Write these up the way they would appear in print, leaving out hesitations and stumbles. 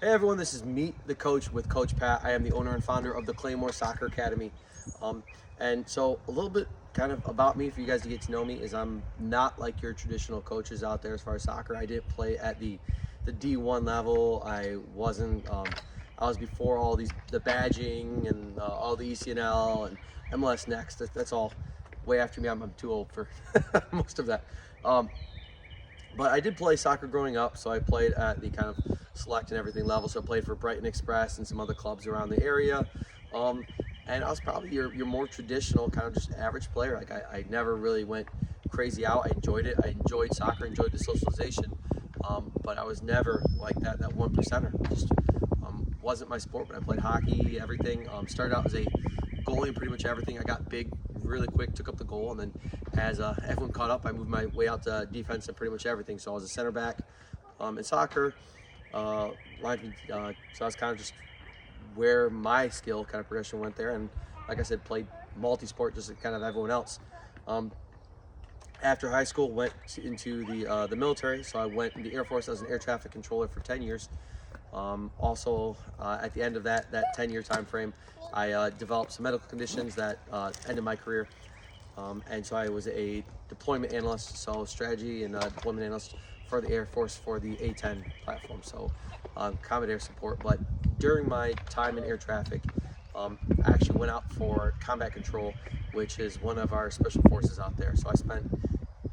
Hey everyone, this is Meet the Coach with Coach Pat. I am the owner and founder of the Claymore Soccer Academy. Um, and so a little bit kind of about me for you guys to get to know me is I'm not like your traditional coaches out there as far as soccer. I didn't play at the D1 level. I was before all the badging and all the ECNL and MLS Next. That's all way after me. I'm too old for most of that. Um, but I did play soccer growing up, so I played at the kind of select and everything level. So I played for Brighton Express and some other clubs around the area. Um, and I was probably your more traditional kind of just average player. Like I never really went crazy out. I enjoyed it. I enjoyed soccer, enjoyed the socialization. But I was never like that one percenter. Just wasn't my sport. But I played hockey, everything. Started out as a goalie in pretty much everything. I got big really quick, took up the goal, and then as everyone caught up, I moved my way out to defense and pretty much everything. So I was a center back in soccer. So I was kind of just where my skill kind of progression went there, and like I said, played multi-sport just like kind of everyone else. Um, After high school, went into the military. So I went in the Air Force as an air traffic controller for 10 years. At the end of that 10-year time frame, I developed some medical conditions that ended my career. And so I was a deployment analyst, so strategy and deployment analyst for the Air Force for the A-10 platform, so combat air support. But during my time in air traffic, I actually went out for combat control, which is one of our special forces out there. So I spent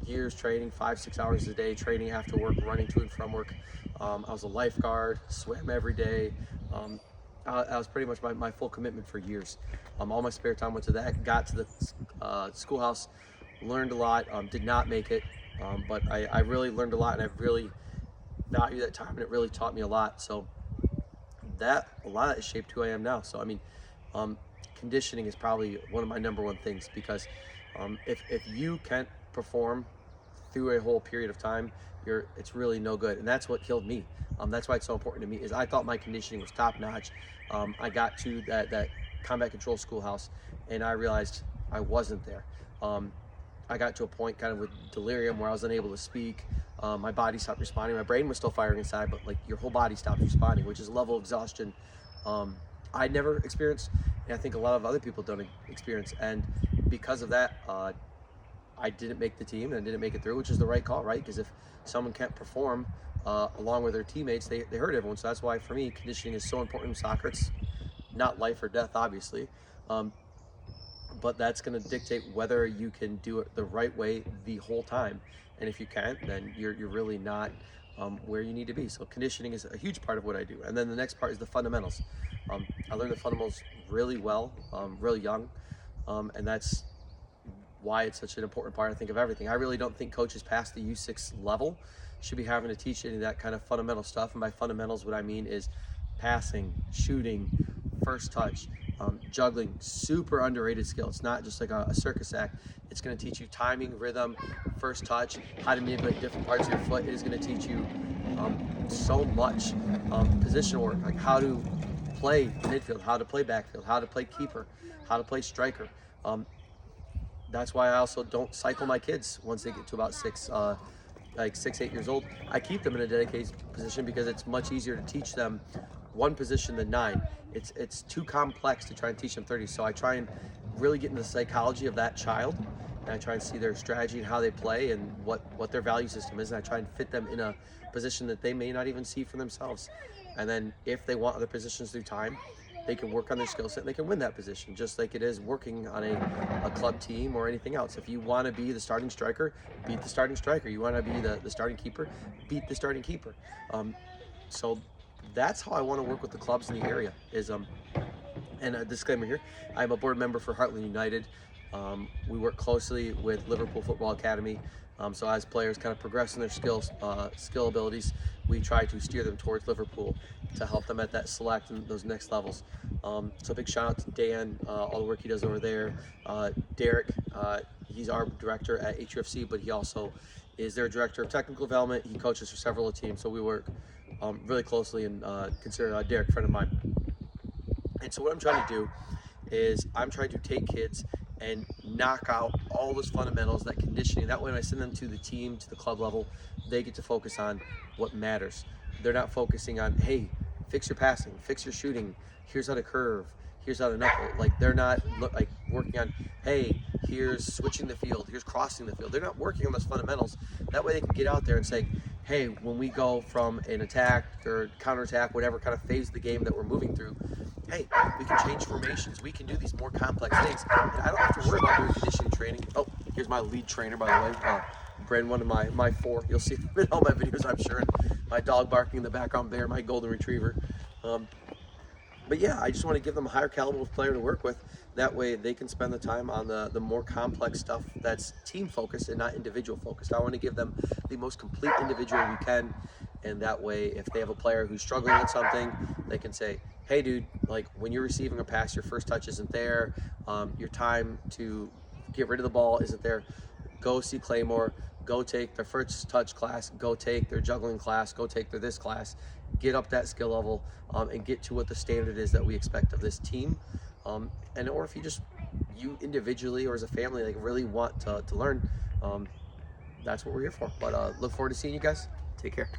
years training, 5-6 hours a day, training after work, running to and from work. I was a lifeguard, swam every day. I was pretty much my full commitment for years. All my spare time went to that. Got to the schoolhouse, learned a lot. Did not make it, but I really learned a lot, and I really value that time, and it really taught me a lot. So a lot of that shaped who I am now. So I mean, um, conditioning is probably one of my number one things because if you can't perform through a whole period of time, it's really no good, and that's what killed me. That's why it's so important to me. Is I thought my conditioning was top notch. I got to that combat control schoolhouse, and I realized I wasn't there. Um, I got to a point kind of with delirium where I was unable to speak. My body stopped responding. My brain was still firing inside, but like your whole body stops responding, which is a level of exhaustion I never experienced, and I think a lot of other people don't experience. And because of that, I didn't make the team and I didn't make it through, which is the right call, right? Because if someone can't perform along with their teammates, they hurt everyone. So that's why for me, conditioning is so important in soccer. It's not life or death, obviously. Um, but that's going to dictate whether you can do it the right way the whole time. And if you can't, then you're really not where you need to be. So conditioning is a huge part of what I do. And then the next part is the fundamentals. I learned the fundamentals really well, really young, and that's why it's such an important part, I think, of everything. I really don't think coaches past the U6 level should be having to teach any of that kind of fundamental stuff. And by fundamentals, what I mean is passing, shooting, first touch, juggling, super underrated skill. It's not just like a circus act. It's going to teach you timing, rhythm, first touch, how to manipulate different parts of your foot. It is going to teach you so much position work, like how to play midfield, how to play backfield, how to play keeper, how to play striker. That's why I also don't cycle my kids once they get to about 6, 8 years old. I keep them in a dedicated position because it's much easier to teach them one position than 9. It's too complex to try and teach them 30. So I try and really get into the psychology of that child, and I try and see their strategy and how they play and what their value system is, and I try and fit them in a position that they may not even see for themselves. And then if they want other positions through time, they can work on their skill set and they can win that position, just like it is working on a club team or anything else. If you want to be the starting striker, beat the starting striker. You want to be the starting keeper, beat the starting keeper. So that's how I want to work with the clubs in the area. And a disclaimer here, I'm a board member for Heartland United. We work closely with Liverpool Football Academy. So as players kind of progress in their skill abilities, we try to steer them towards Liverpool to help them at that select and those next levels. So big shout out to Dan, all the work he does over there. Derek, he's our director at HUFC, but he also is their director of technical development. He coaches for several teams, so we work really closely, and consider Derek a friend of mine. And so what I'm trying to do is I'm trying to take kids and knock out all those fundamentals, that conditioning. That way when I send them to the team, to the club level, they get to focus on what matters. They're not focusing on, hey, fix your passing, fix your shooting. Here's how to curve. Here's how to knuckle. Like they're not like working on, hey, here's switching the field. Here's crossing the field. They're not working on those fundamentals. That way they can get out there and say, hey, when we go from an attack or counterattack, whatever kind of phase of the game that we're moving through, hey, we can change formations. We can do these more complex things. And I don't have to worry about doing conditioning training. Oh, here's my lead trainer, by the way. Brandon, one of my four. You'll see them in all my videos, I'm sure. And my dog barking in the background there, my golden retriever. But yeah, I just want to give them a higher caliber of player to work with. That way they can spend the time on the more complex stuff that's team focused and not individual focused. I want to give them the most complete individual we can. And that way, if they have a player who's struggling with something, they can say, hey dude, like when you're receiving a pass, your first touch isn't there. Your time to get rid of the ball isn't there. Go see Claymore, go take their first touch class, go take their juggling class, go take their this class, get up that skill level, and get to what the standard is that we expect of this team. And or if you individually or as a family like really want to learn, that's what we're here for. But look forward to seeing you guys. Take care.